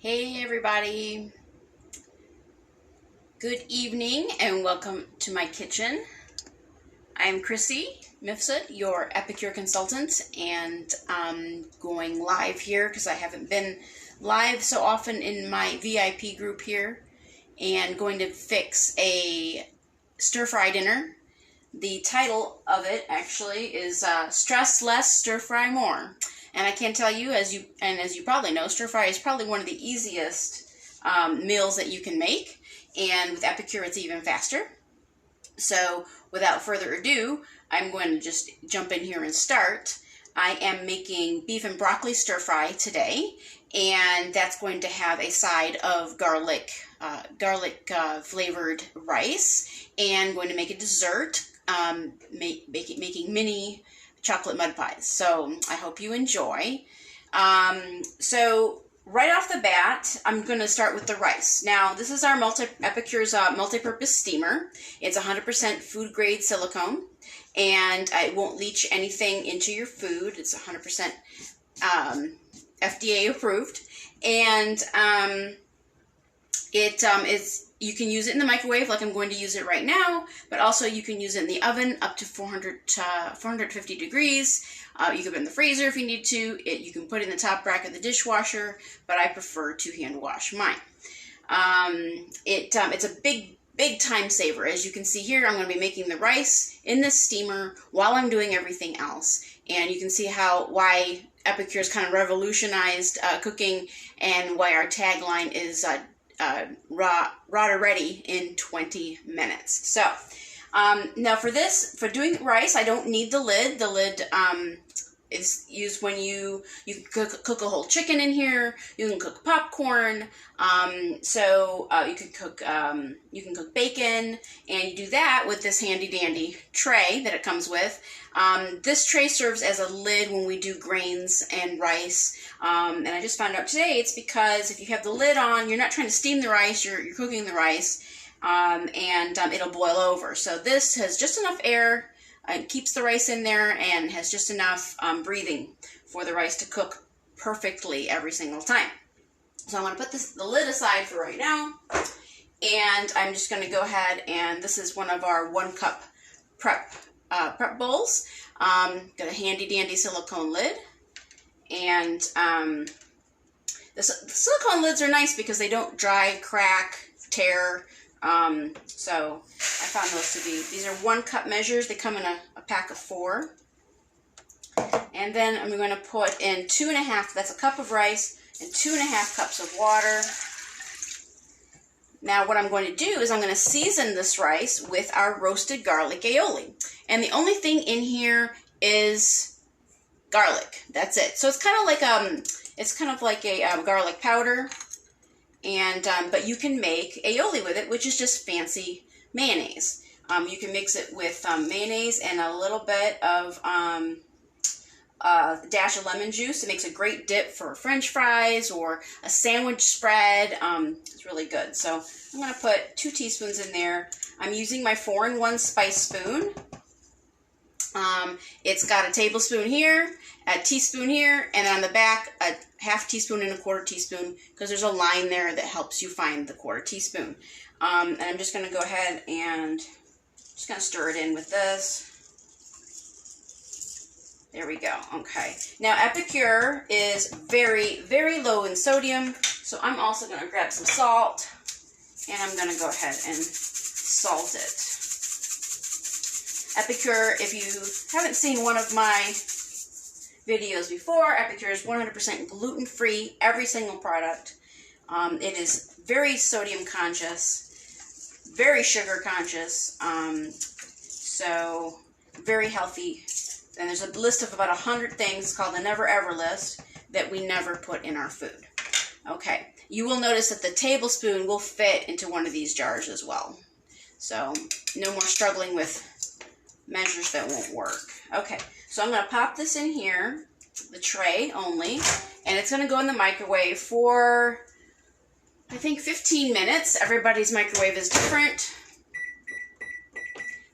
Hey everybody, good evening and welcome to my kitchen. I'm Chrissy Mifsud, your Epicure consultant, and I'm going live here because I haven't been live so often in my VIP group here, and going to fix a stir-fry dinner. The title of it actually is Stress Less, Stir-Fry More. And I can tell you, as you probably know, stir-fry is probably one of the easiest meals that you can make. And with Epicure, it's even faster. So without further ado, I'm going to just jump in here and start. I am making beef and broccoli stir-fry today. And that's going to have a side of garlic flavored rice. And going to make a dessert, making mini chocolate mud pies. So I hope you enjoy. So right off the bat, I'm going to start with the rice. Now, this is our Epicure's multi-purpose steamer. It's 100% food grade silicone, and it won't leach anything into your food. It's 100% FDA approved, and you can use it in the microwave like I'm going to use it right now, but also you can use it in the oven up to 450 degrees. You can put it in the freezer if you need to. You can put it in the top rack of the dishwasher, but I prefer to hand wash mine. It's a big time saver. As you can see here, I'm going to be making the rice in this steamer while I'm doing everything else. And you can see why Epicure's kind of revolutionized cooking, and why our tagline is raw to ready in 20 minutes. So now for doing rice, I don't need the lid. The lid is used when you can cook a whole chicken in here. You can cook popcorn. You can cook bacon, and you do that with this handy dandy tray that it comes with. This tray serves as a lid when we do grains and rice. And I just found out today it's because if you have the lid on, you're not trying to steam the rice, you're cooking the rice, and it'll boil over. So this has just enough air. It keeps the rice in there and has just enough breathing for the rice to cook perfectly every single time. So I'm going to put the lid aside for right now, and I'm just going to go ahead, and this is one of our 1 cup prep bowls. Got a handy dandy silicone lid, and the silicone lids are nice because they don't dry, crack, tear. So I found those to be, these are 1 cup measures. They come in a pack of 4. And then I'm going to put in 2.5, that's a cup of rice, and 2.5 cups of water. Now what I'm going to do is I'm going to season this rice with our roasted garlic aioli. And the only thing in here is garlic. That's it. So it's kind of like a garlic powder. And but you can make aioli with it, which is just fancy mayonnaise. You can mix it with mayonnaise and a little bit of a dash of lemon juice. It makes a great dip for French fries or a sandwich spread. It's really good. So I'm going to put 2 teaspoons in there. I'm using my 4-in-1 spice spoon. It's got a tablespoon here, a teaspoon here, and on the back, a 1/2 teaspoon and a 1/4 teaspoon, because there's a line there that helps you find the 1/4 teaspoon. And I'm just going to go ahead and just going to stir it in with this. There we go. Okay. Now, Epicure is very, very low in sodium, so I'm also going to grab some salt, and I'm going to go ahead and salt it. Epicure, if you haven't seen one of my videos before, Epicure is 100% gluten-free, every single product. It is very sodium conscious, very sugar conscious, so very healthy. And there's a list of about 100 things called the Never Ever list that we never put in our food. Okay, you will notice that the tablespoon will fit into one of these jars as well. So no more struggling with measures that won't work. Okay, so I'm going to pop this in here, the tray only, and it's going to go in the microwave for, I think, 15 minutes. Everybody's microwave is different,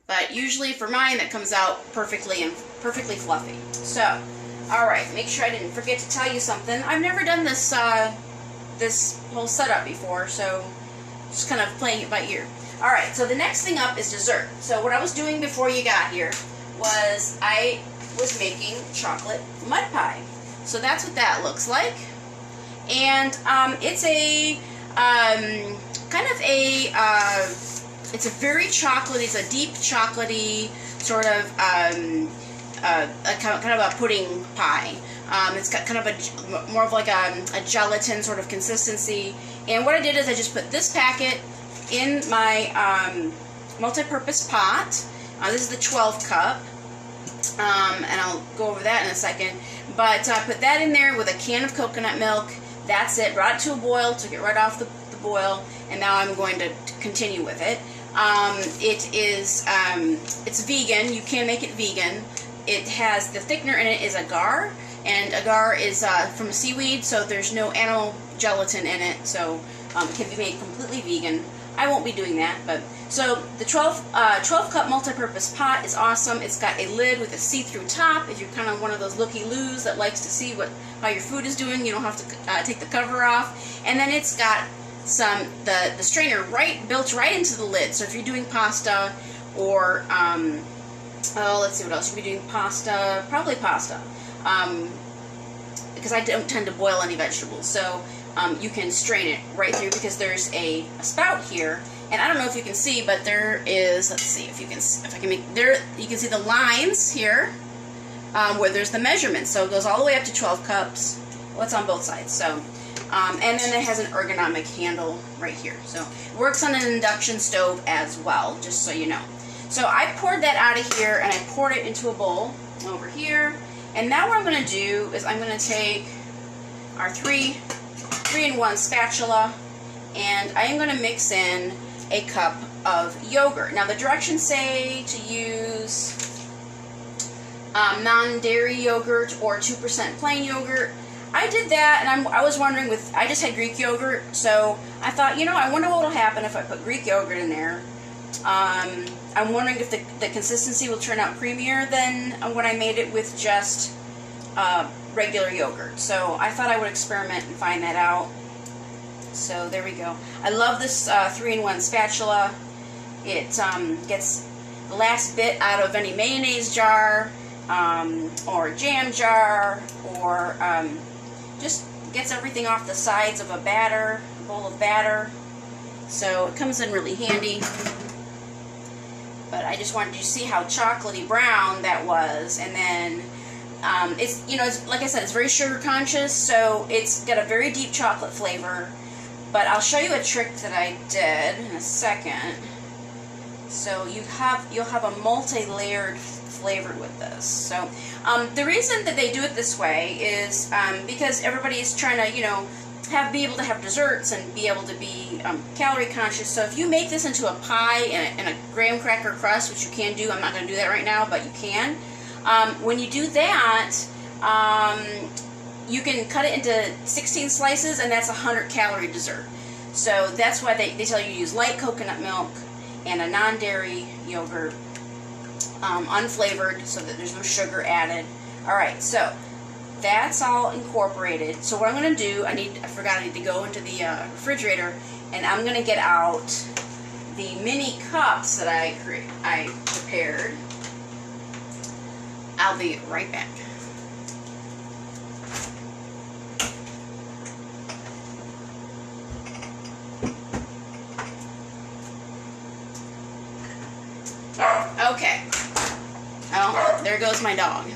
but usually for mine that comes out perfectly fluffy. So, all right, make sure I didn't forget to tell you something. I've never done this this whole setup before, so just kind of playing it by ear. Alright, so the next thing up is dessert. So what I was doing before you got here was I was making chocolate mud pie. So that's what that looks like. And it's a kind of a it's a very chocolatey, it's a deep chocolatey sort of kind of a pudding pie. It's got kind of a more of like a gelatin sort of consistency. And what I did is I just put this packet in my multi-purpose pot. This is the 12 cup. And I'll go over that in a second. But I put that in there with a can of coconut milk. That's it. Brought it to a boil, took it right off the boil, and now I'm going to continue with it. It is it's vegan. You can make it vegan. It has the thickener in it is agar, and agar is from seaweed, so there's no animal gelatin in it, so it can be made completely vegan. I won't be doing that, but so the 12 cup multi-purpose pot is awesome. It's got a lid with a see-through top. If you're kind of one of those looky-loos that likes to see how your food is doing, you don't have to take the cover off. And then it's got the strainer built right into the lid. So if you're doing pasta or let's see what else. You'd be doing pasta, probably pasta, because I don't tend to boil any vegetables. So you can strain it right through because there's a spout here, and I don't know if you can see, but there is. Let's see if I can make there. You can see the lines here where there's the measurements. So it goes all the way up to 12 cups. Well, it's on both sides. So and then it has an ergonomic handle right here. So it works on an induction stove as well, just so you know. So I poured that out of here and I poured it into a bowl over here. And now what I'm going to do is I'm going to take our 3-in-1 spatula, and I am going to mix in a cup of yogurt. Now the directions say to use non-dairy yogurt or 2% plain yogurt. I did that, and I was wondering I just had Greek yogurt, so I thought, I wonder what will happen if I put Greek yogurt in there. I'm wondering if the consistency will turn out creamier than when I made it with just regular yogurt. So I thought I would experiment and find that out. So there we go. I love this 3-in-1 spatula. It gets the last bit out of any mayonnaise jar or jam jar, or just gets everything off the sides of a bowl of batter. So it comes in really handy. But I just wanted you to see how chocolatey brown that was. And then it's like I said, it's very sugar conscious, so it's got a very deep chocolate flavor. But I'll show you a trick that I did in a second. So you'll have a multi-layered flavor with this. So the reason that they do it this way is because everybody is trying to be able to have desserts and be able to be calorie conscious. So if you make this into a pie and a graham cracker crust, which you can do, I'm not going to do that right now, but you can. When you do that, you can cut it into 16 slices, and that's a 100-calorie dessert. So that's why they tell you to use light coconut milk and a non-dairy yogurt, unflavored, so that there's no sugar added. Alright, so that's all incorporated. So what I'm going to do, I need to go into the refrigerator, and I'm going to get out the mini cups that I prepared. I'll be right back. Okay. Oh, there goes my dog.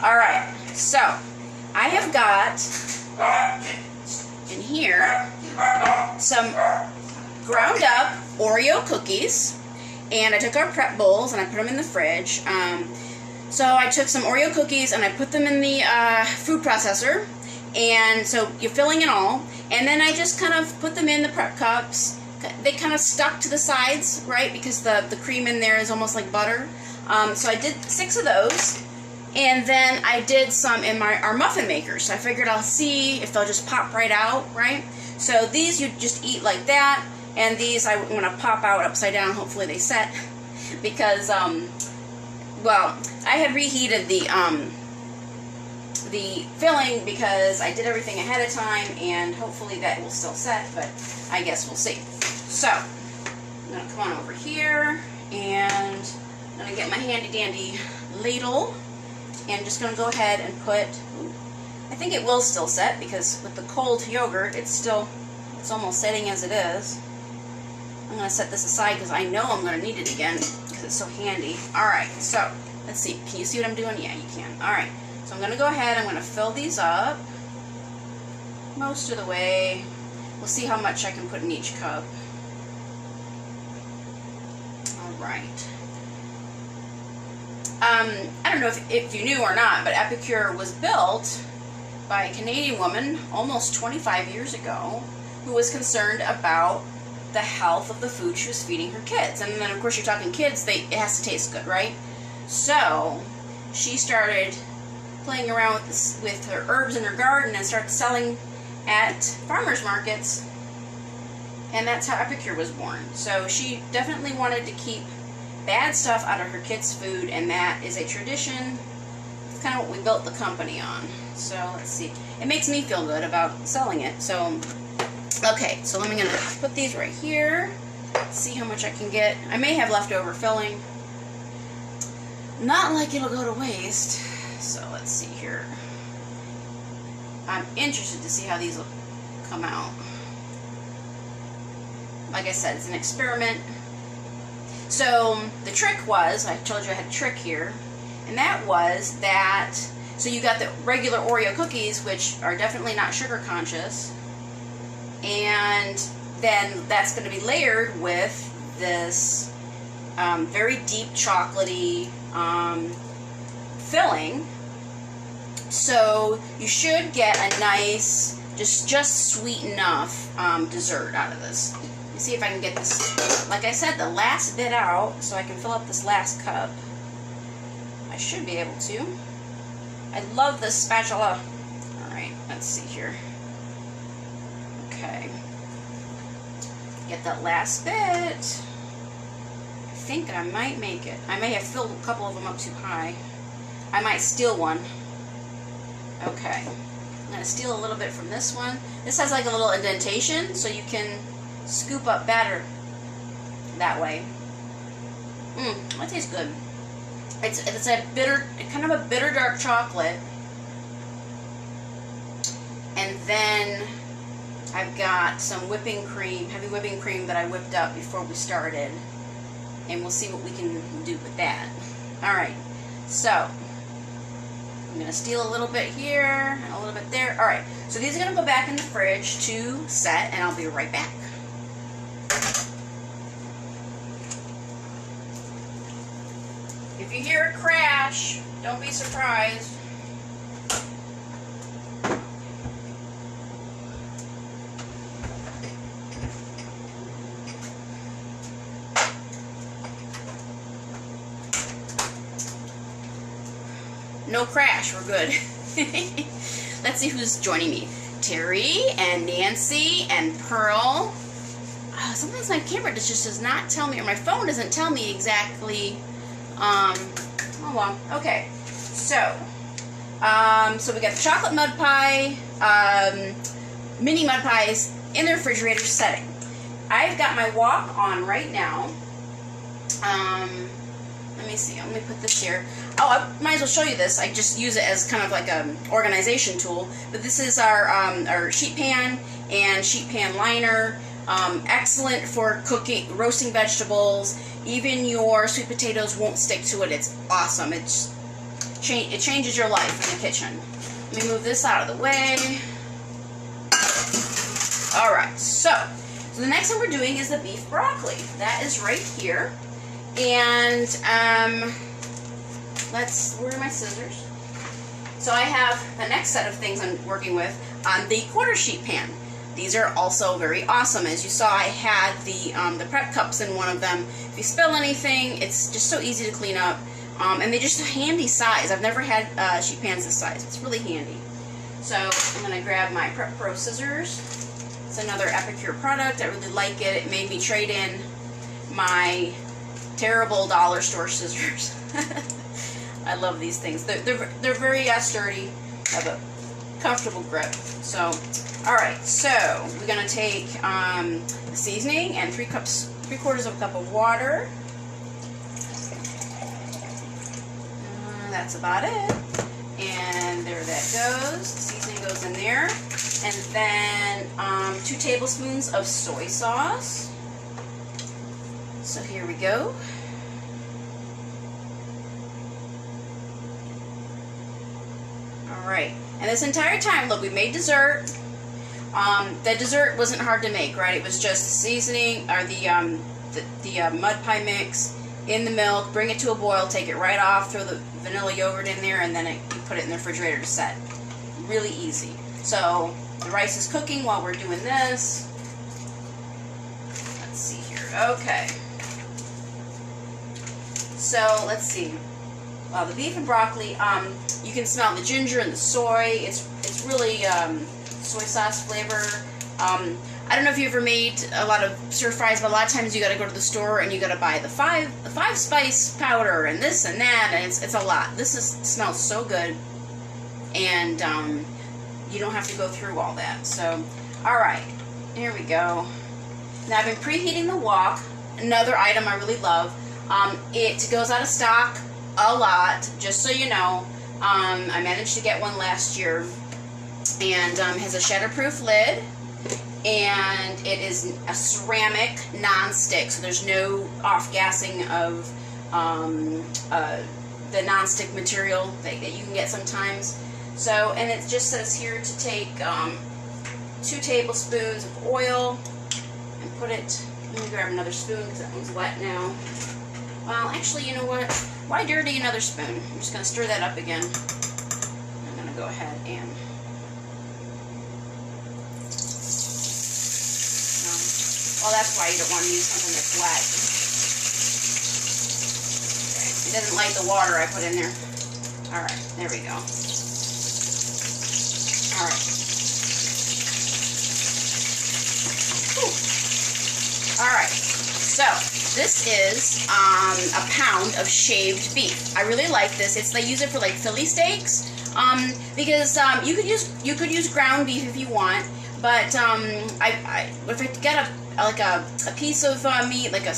Alright, so I have got in here some ground up Oreo cookies, and I took our prep bowls and I put them in the fridge. So I took some Oreo cookies and I put them in the food processor, and so you're filling it all, and then I just kind of put them in the prep cups. They kind of stuck to the sides, right, because the cream in there is almost like butter. So I did 6 of those, and then I did some in our muffin maker. So I figured I'll see if they'll just pop right out, right? So these you just eat like that, and these I'm going to pop out upside down. Hopefully they set, because well, I had reheated the the filling because I did everything ahead of time, and hopefully that will still set, but I guess we'll see. So, I'm going to come on over here, and I'm going to get my handy dandy ladle, and just going to go ahead and put, I think it will still set because with the cold yogurt, it's almost setting as it is. I'm going to set this aside because I know I'm going to need it again because it's so handy. Alright, so let's see. Can you see what I'm doing? Yeah, you can. Alright, so I'm going to go ahead. I'm going to fill these up most of the way. We'll see how much I can put in each cup. Alright. I don't know if you knew or not, but Epicure was built by a Canadian woman almost 25 years ago who was concerned about the health of the food she was feeding her kids. And then, of course, you're talking kids, it has to taste good, right? So she started playing around with her herbs in her garden and started selling at farmers markets, and that's how Epicure was born. So she definitely wanted to keep bad stuff out of her kids' food, and that is a tradition. It's kind of what we built the company on. So let's see. It makes me feel good about selling it. So okay, so I'm going to put these right here, see how much I can get. I may have leftover filling. Not like it'll go to waste. So let's see here. I'm interested to see how these will come out. Like I said, it's an experiment. So the trick was, I told you I had a trick here, and that was that, so you got the regular Oreo cookies, which are definitely not sugar conscious, and then that's going to be layered with this very deep chocolatey filling. So you should get a nice, just sweet enough dessert out of this. Let me see if I can get this, like I said, the last bit out so I can fill up this last cup. I should be able to. I love this spatula. Alright, let's see here. Okay. Get that last bit. I think I might make it. I may have filled a couple of them up too high. I might steal one. Okay. I'm going to steal a little bit from this one. This has like a little indentation, so you can scoop up batter that way. That tastes good. It's a bitter, kind of a bitter dark chocolate. And then I've got some whipping cream, heavy whipping cream that I whipped up before we started. And we'll see what we can do with that. Alright, so I'm going to steal a little bit here and a little bit there. Alright, so these are going to go back in the fridge to set, and I'll be right back. If you hear a crash, don't be surprised. No crash, we're good. Let's see who's joining me. Terry and Nancy and Pearl. Sometimes my camera just does not tell me, or my phone doesn't tell me exactly. Oh well, okay. So we got the chocolate mud pie, mini mud pies in the refrigerator setting. I've got my wok on right now. Let me see, let me put this here. Oh, I might as well show you this. I just use it as kind of like an organization tool. But this is our sheet pan and sheet pan liner. Excellent for cooking, roasting vegetables. Even your sweet potatoes won't stick to it. It's awesome. It changes your life in the kitchen. Let me move this out of the way. Alright, so the next one we're doing is the beef broccoli. That is right here. And where are my scissors? So I have the next set of things I'm working with on the quarter sheet pan. These are also very awesome. As you saw, I had the prep cups in one of them. If you spill anything, it's just so easy to clean up. And they're just a handy size. I've never had sheet pans this size. It's really handy. So I'm going to grab my Prep Pro scissors. It's another Epicure product. I really like it. It made me trade in my terrible dollar store scissors. I love these things. They're very sturdy. of a comfortable grip. So, all right, so we're gonna take the seasoning and 3/4 of a cup of water. That's about it. And there that goes. The seasoning goes in there. And then 2 tablespoons of soy sauce. So here we go. Alright. And this entire time, look, we made dessert. The dessert wasn't hard to make, right? It was just the seasoning, or the mud pie mix in the milk, bring it to a boil, take it right off, throw the vanilla yogurt in there, and then you put it in the refrigerator to set. Really easy. So the rice is cooking while we're doing this. Let's see here. Okay. So let's see. Well, the beef and broccoli, you can smell the ginger and the soy. It's really soy sauce flavor. I don't know if you ever made a lot of stir fries, but a lot of times you got to go to the store and you got to buy the five spice powder and this and that, and it's a lot. This smells so good, and you don't have to go through all that. So, all right, here we go. Now I've been preheating the wok. Another item I really love. It goes out of stock a lot, just so you know. I managed to get one last year, and has a shatterproof lid. And it is a ceramic non-stick, so there's no off-gassing of the non-stick material that you can get sometimes. So, and it just says here to take 2 tablespoons of oil and put it. Let me grab another spoon because that one's wet now. Well, actually, you know what? Why dirty another spoon? I'm just going to stir that up again. I'm going to go ahead and... Well, that's why you don't want to use something that's wet. Okay. It doesn't like the water I put in there. Alright, there we go. Alright. Alright, so this is a pound of shaved beef. I really like this. They use it for like Philly steaks. Because you could use ground beef if you want, but if I get a piece of meat, like I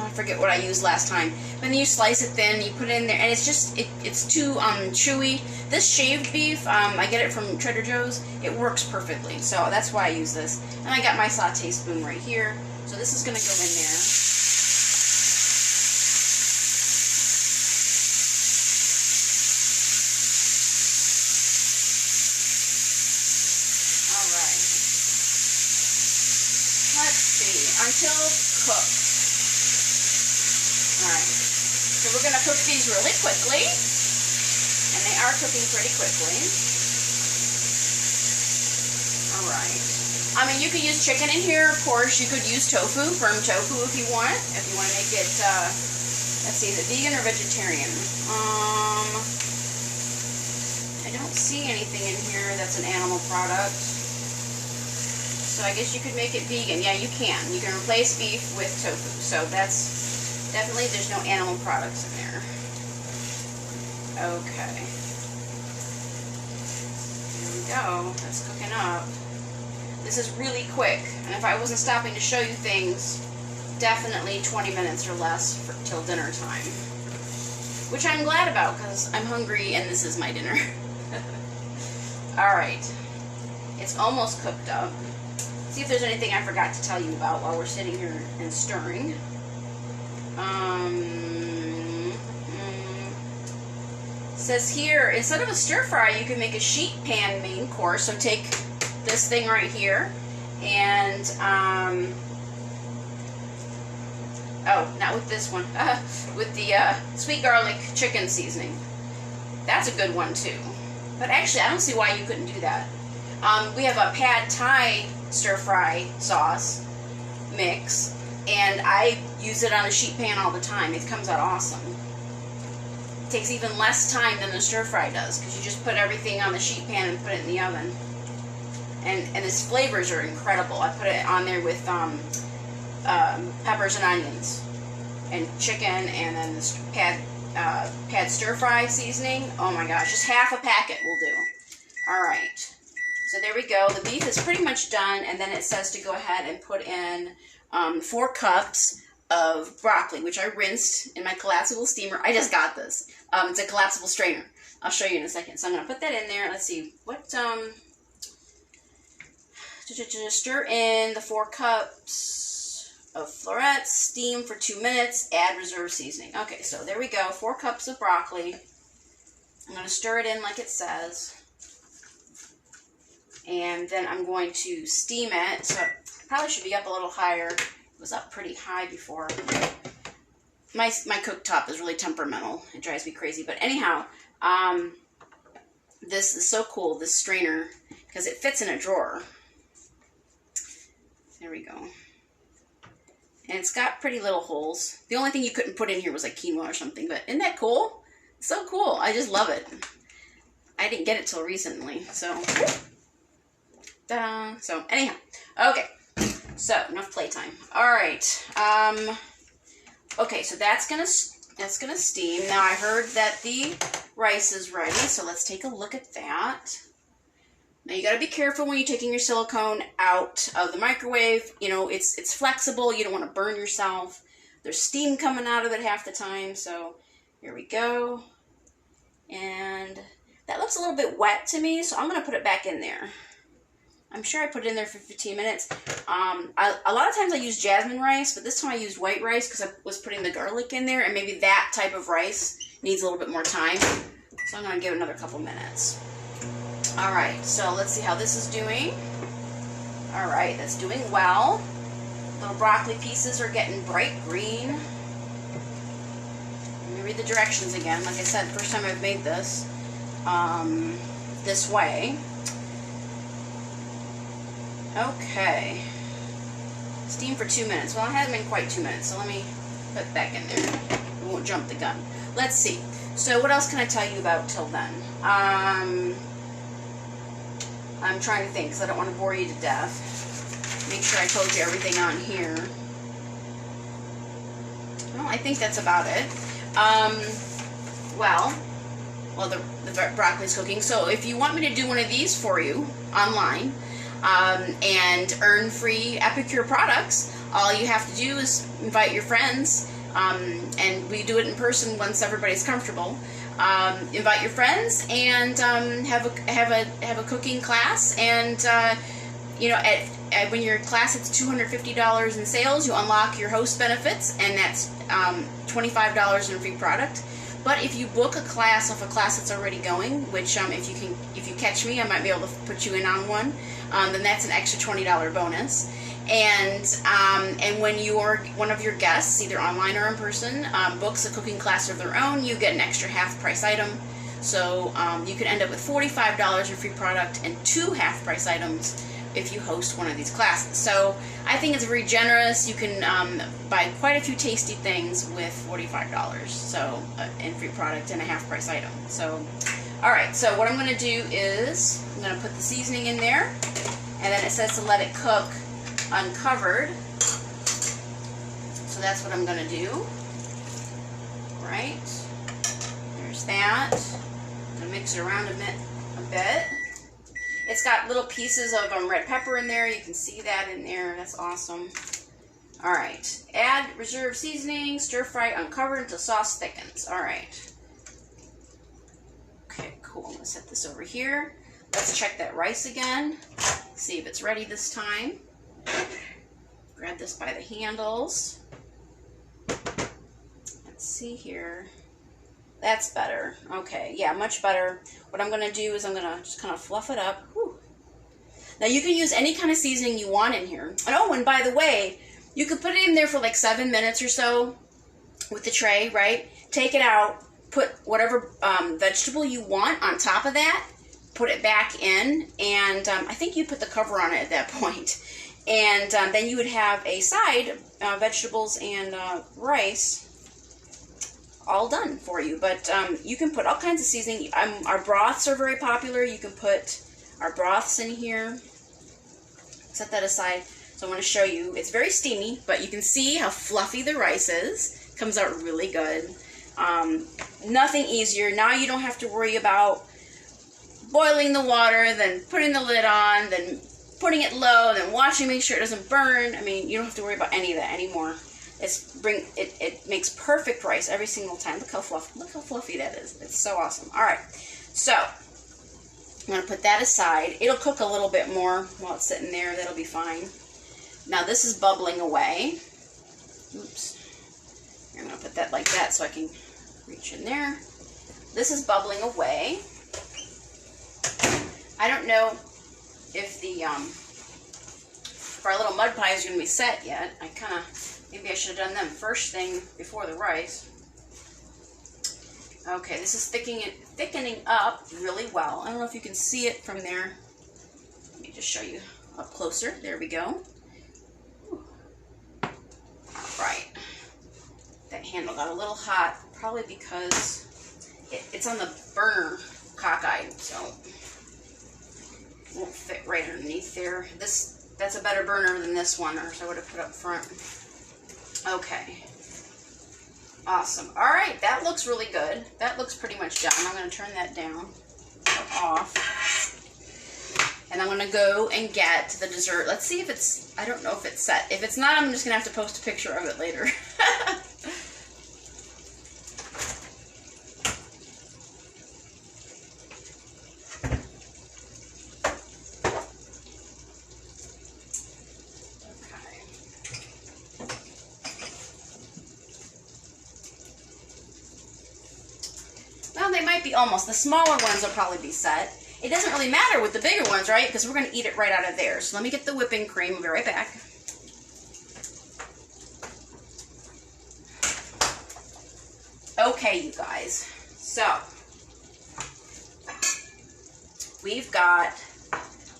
forget what I used last time, but then you slice it thin, you put it in there, and it's just it's too chewy. This shaved beef, I get it from Trader Joe's. It works perfectly, so that's why I use this. And I got my saute spoon right here, so this is gonna go in there. Until cooked. Alright, so we're going to cook these really quickly, and they are cooking pretty quickly. Alright, I mean, you could use chicken in here, of course. You could use tofu, firm tofu if you want to make it, let's see, is it vegan or vegetarian? I don't see anything in here that's an animal product. So I guess you could make it vegan. Yeah, you can. You can replace beef with tofu. So that's definitely, there's no animal products in there. Okay. Here we go. That's cooking up. This is really quick. And if I wasn't stopping to show you things, definitely 20 minutes or less till dinner time. Which I'm glad about because I'm hungry and this is my dinner. Alright. It's almost cooked up. See if there's anything I forgot to tell you about while we're sitting here and stirring. Says here, instead of a stir fry, you can make a sheet pan main course. So take this thing right here, and oh, not with this one, with the sweet garlic chicken seasoning. That's a good one too. But actually, I don't see why you couldn't do that. We have a pad thai stir fry sauce mix, and I use it on a sheet pan all the time. It comes out awesome. It takes even less time than the stir fry does because you just put everything on the sheet pan and put it in the oven. And its flavors are incredible. I put it on there with peppers and onions and chicken, and then this pad stir fry seasoning. Oh my gosh, just half a packet will do. All right, so there we go. The beef is pretty much done, and then it says to go ahead and put in 4 cups of broccoli, which I rinsed in my collapsible steamer. I just got this. It's a collapsible strainer. I'll show you in a second. So I'm going to put that in there. Let's see. What, stir in the 4 cups of florets, steam for 2 minutes, add reserve seasoning. Okay, so there we go. 4 cups of broccoli. I'm going to stir it in like it says. And then I'm going to steam it. So it probably should be up a little higher. It was up pretty high before. My cooktop is really temperamental. It drives me crazy. But anyhow, this is so cool, this strainer, because it fits in a drawer. There we go. And it's got pretty little holes. The only thing you couldn't put in here was like quinoa or something. But isn't that cool? It's so cool. I just love it. I didn't get it till recently. So, ta-da. So anyhow, okay. So enough playtime. All right. Okay, so that's gonna steam. Now I heard that the rice is ready, so let's take a look at that. Now you gotta be careful when you're taking your silicone out of the microwave. You know, it's flexible. You don't want to burn yourself. There's steam coming out of it half the time. So here we go. And that looks a little bit wet to me, so I'm gonna put it back in there. I'm sure I put it in there for 15 minutes. A lot of times I use jasmine rice, but this time I used white rice because I was putting the garlic in there, and maybe that type of rice needs a little bit more time. So I'm going to give it another couple minutes. All right, so let's see how this is doing. All right, that's doing well. Little broccoli pieces are getting bright green. Let me read the directions again. Like I said, first time I've made this way. Okay. Steam for 2 minutes. Well, it hasn't been quite 2 minutes, so let me put it back in there. We won't jump the gun. Let's see. So what else can I tell you about till then? I'm trying to think because I don't want to bore you to death. Make sure I told you everything on here. Well, I think that's about it. Well, the broccoli's cooking. So if you want me to do one of these for you online, and earn free Epicure products, all you have to do is invite your friends, and we do it in person once everybody's comfortable. Invite your friends and have a cooking class, and you know, when your class hits $250 in sales, you unlock your host benefits, and that's $25 in free product. But if you book a class off a class that's already going, which if you catch me, I might be able to put you in on one. Then that's an extra $20 bonus. And when one of your guests, either online or in person, books a cooking class of their own, you get an extra half-price item. So you could end up with $45 in free product and 2 half-price items if you host one of these classes. So I think it's very generous. You can buy quite a few tasty things with $45. So in free product and a half-price item. So, all right. So what I'm going to do is I'm going to put the seasoning in there, and then it says to let it cook uncovered. So that's what I'm going to do. Right. There's that. I'm going to mix it around a bit. It's got little pieces of red pepper in there. You can see that in there. That's awesome. All right. Add reserve seasoning. Stir fry uncovered until sauce thickens. All right. Okay, cool. I'm going to set this over here. Let's check that rice again. See if it's ready this time. Grab this by the handles. Let's see here. That's better. Okay, yeah, much better. What I'm going to do is I'm going to just kind of fluff it up. Whew. Now, you can use any kind of seasoning you want in here. Oh, and by the way, you could put it in there for like 7 minutes or so with the tray, right? Take it out, put whatever vegetable you want on top of that, put it back in, and I think you put the cover on it at that point. And then you would have a side, vegetables and rice, all done for you. But you can put all kinds of seasoning. Our broths are very popular. You can put our broths in here. Set that aside. So I want to show you. It's very steamy, but you can see how fluffy the rice is. Comes out really good. Nothing easier. Now you don't have to worry about boiling the water, then putting the lid on, then putting it low, then watching, make sure it doesn't burn. I mean, you don't have to worry about any of that anymore. It makes perfect rice every single time. Look how fluffy that is. It's so awesome. All right, so I'm gonna put that aside. It'll cook a little bit more while it's sitting there. That'll be fine. Now this is bubbling away. Oops. I'm gonna put that like that so I can reach in there. This is bubbling away. I don't know if if our little mud pies are gonna be set yet. Maybe I should have done them first thing before the rice. Okay, this is thickening up really well. I don't know if you can see it from there. Let me just show you up closer. There we go. All right. That handle got a little hot, probably because it's on the burner cockeyed, so it won't fit right underneath there. That's a better burner than this one, or so I would have put up front. Okay. Awesome. All right, that looks really good. That looks pretty much done. I'm going to turn that down, off. And I'm going to go and get the dessert. Let's see if it's, I don't know if it's set. If it's not, I'm just going to have to post a picture of it later. They might be almost. The smaller ones will probably be set. It doesn't really matter with the bigger ones, right? Because we're going to eat it right out of there. So let me get the whipping cream. I'll be right back. Okay, you guys. So, we've got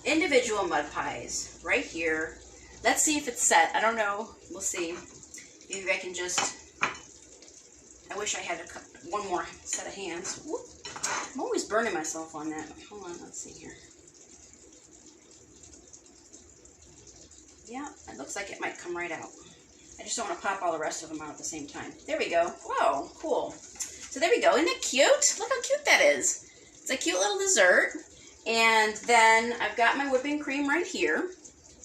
individual mud pies right here. Let's see if it's set. I don't know. We'll see. Maybe I can just... I wish I had one more set of hands. Whoop. I'm always burning myself on that. Hold on, let's see here. Yeah, it looks like it might come right out. I just don't want to pop all the rest of them out at the same time. There we go. Whoa, cool. So there we go. Isn't it cute? Look how cute that is. It's a cute little dessert. And then I've got my whipping cream right here.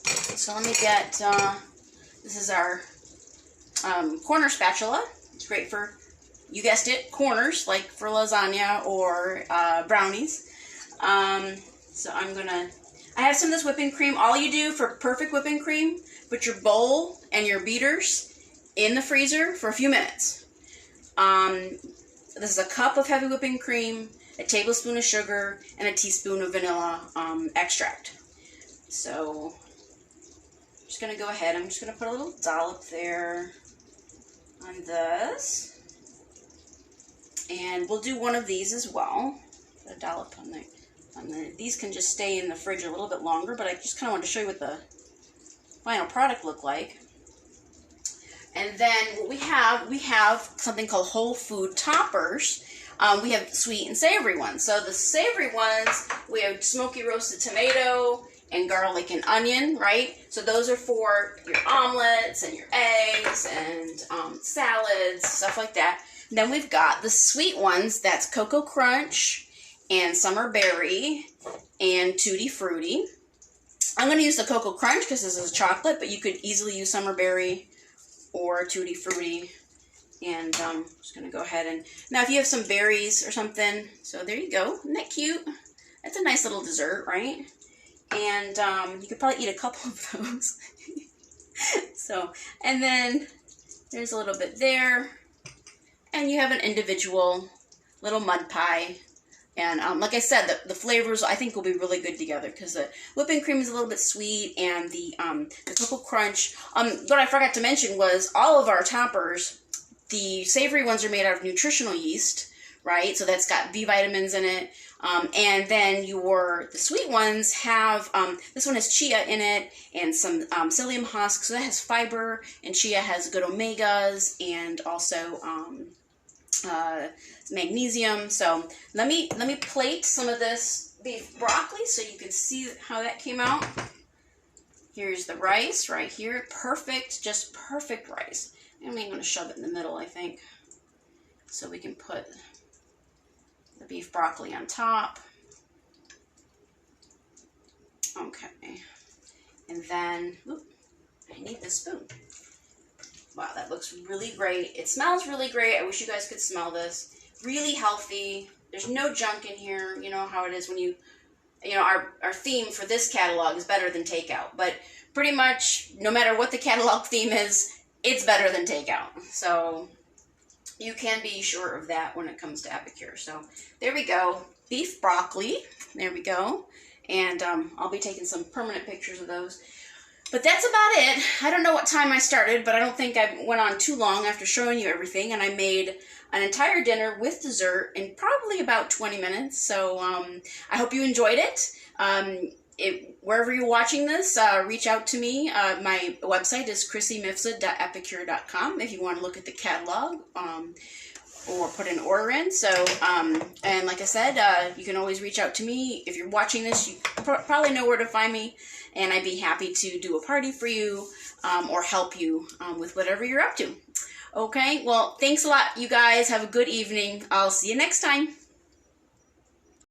So let me get, this is our corner spatula. It's great for, you guessed it, corners, like for lasagna or brownies. So I'm gonna, I have some of this whipping cream. All you do for perfect whipping cream, put your bowl and your beaters in the freezer for a few minutes. This is a cup of heavy whipping cream, a tablespoon of sugar, and a teaspoon of vanilla extract. So I'm just gonna go ahead, I'm just gonna put a little dollop there on this. And we'll do one of these as well. Put a dollop on the, these can just stay in the fridge a little bit longer, but I just kind of wanted to show you what the final product looked like. And then what we have something called whole food toppers. We have sweet and savory ones. So the savory ones, we have smoky roasted tomato and garlic and onion, right? So those are for your omelets and your eggs and salads, stuff like that. And then we've got the sweet ones, that's Cocoa Crunch and Summer Berry and Tutti Frutti. I'm going to use the Cocoa Crunch because this is chocolate, but you could easily use Summer Berry or Tutti Frutti. And I'm just going to go ahead and... Now, if you have some berries or something, so there you go. Isn't that cute? That's a nice little dessert, right? And you could probably eat a couple of those. So, and then there's a little bit there. And you have an individual little mud pie. And like I said, the flavors I think will be really good together because the whipping cream is a little bit sweet and the Cocoa Crunch. What I forgot to mention was all of our toppers, the savory ones are made out of nutritional yeast, right? So that's got B vitamins in it. And then the sweet ones have, this one has chia in it and some psyllium husk. So that has fiber, and chia has good omegas and also magnesium. So let me plate some of this beef broccoli so you can see how that came out. Here's the rice right here. Perfect, just perfect rice. I'm going to shove it in the middle, I think, so we can put the beef broccoli on top. Okay. And then, oops, I need this spoon. Wow, that looks really great. It smells really great. I wish you guys could smell this. Really healthy. There's no junk in here. You know how it is when you know, our theme for this catalog is better than takeout. But pretty much, no matter what the catalog theme is, it's better than takeout. So you can be sure of that when it comes to Epicure. So there we go. Beef broccoli. There we go. And I'll be taking some permanent pictures of those. But that's about it. I don't know what time I started, but I don't think I went on too long after showing you everything. And I made an entire dinner with dessert in probably about 20 minutes. So I hope you enjoyed it. Wherever you're watching this, reach out to me. My website is chrissymifsud.epicure.com if you want to look at the catalog or put an order in. So, and like I said, you can always reach out to me. If you're watching this, you probably know where to find me. And I'd be happy to do a party for you or help you with whatever you're up to. Okay, well, thanks a lot, you guys. Have a good evening. I'll see you next time.